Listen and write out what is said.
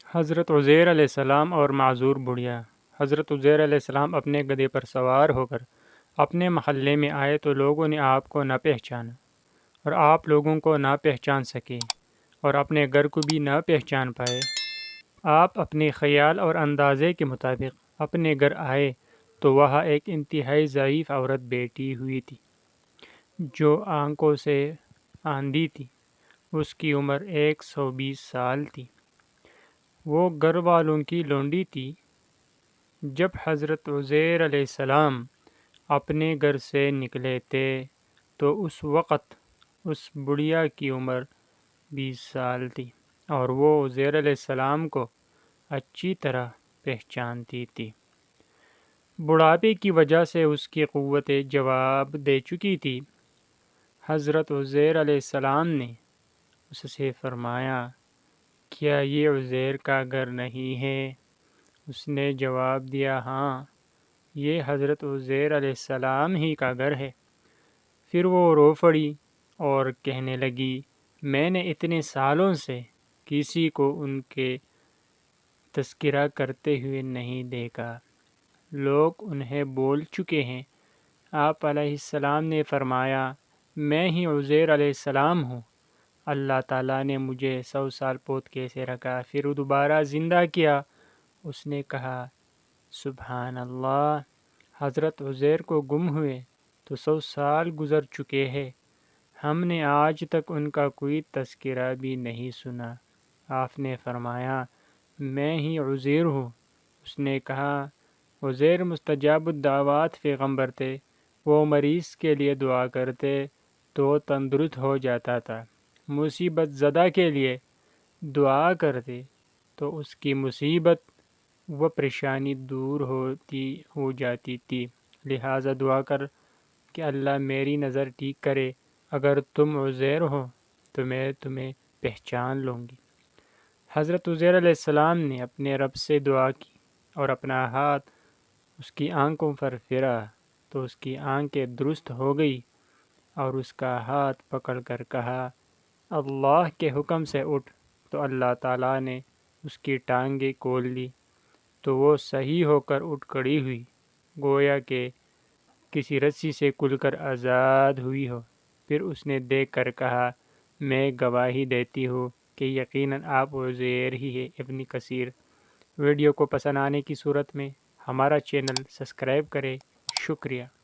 حضرت عزیر علیہ السلام اور معذور بڑھیا۔ حضرت عزیر علیہ السلام اپنے گدھے پر سوار ہو کر اپنے محلے میں آئے تو لوگوں نے آپ کو نہ پہچانا، اور آپ لوگوں کو نہ پہچان سکے اور اپنے گھر کو بھی نہ پہچان پائے۔ آپ اپنے خیال اور اندازے کے مطابق اپنے گھر آئے تو وہاں ایک انتہائی ضعیف عورت بیٹھی ہوئی تھی جو آنکھوں سے اندھی تھی۔ اس کی عمر 120 سال تھی۔ وہ گھر والوں کی لونڈی تھی۔ جب حضرت عزیر علیہ السلام اپنے گھر سے نکلے تھے تو اس وقت اس بڑھیا کی عمر 20 سال تھی اور وہ عزیر علیہ السلام کو اچھی طرح پہچانتی تھی۔ بڑھاپے کی وجہ سے اس کی قوت جواب دے چکی تھی۔ حضرت عزیر علیہ السلام نے اس سے فرمایا، کیا یہ عزیر کا گھر نہیں ہے؟ اس نے جواب دیا، ہاں، یہ حضرت عزیر علیہ السلام ہی کا گھر ہے۔ پھر وہ رو پڑی اور کہنے لگی، میں نے اتنے سالوں سے کسی کو ان کے تذکرہ کرتے ہوئے نہیں دیکھا۔ لوگ انہیں بول چکے ہیں۔ آپ علیہ السلام نے فرمایا، میں ہی عزیر علیہ السلام ہوں۔ اللہ تعالیٰ نے مجھے 100 سال پوت کیسے رکھا، پھر دوبارہ زندہ کیا؟ اس نے کہا، سبحان اللہ، حضرت عزیر کو گم ہوئے تو 100 سال گزر چکے ہیں، ہم نے آج تک ان کا کوئی تذکرہ بھی نہیں سنا۔ آپ نے فرمایا، میں ہی عزیر ہوں۔ اس نے کہا، عزیر مستجاب الدعوات پیغمبر تھے، وہ مریض کے لیے دعا کرتے تو وہ تندرست ہو جاتا تھا، مصیبت زدہ کے لیے دعا کرتے تو اس کی مصیبت و پریشانی دور ہو جاتی تھی، لہٰذا دعا کر کہ اللہ میری نظر ٹھیک کرے، اگر تم عزیر ہو تو میں تمہیں پہچان لوں گی۔ حضرت عزیر علیہ السلام نے اپنے رب سے دعا کی اور اپنا ہاتھ اس کی آنکھوں پر پھیرا تو اس کی آنکھیں درست ہو گئی اور اس کا ہاتھ پکڑ کر کہا، اللہ کے حکم سے اٹھ، تو اللہ تعالیٰ نے اس کی ٹانگیں کھول لی تو وہ صحیح ہو کر اٹھ کھڑی ہوئی، گویا کہ کسی رسی سے کھل کر آزاد ہوئی ہو۔ پھر اس نے دیکھ کر کہا، میں گواہی دیتی ہوں کہ یقیناً آپ عزیر ہی ہیں۔ ابن کثیر۔ ویڈیو کو پسند آنے کی صورت میں ہمارا چینل سبسکرائب کریں۔ شکریہ۔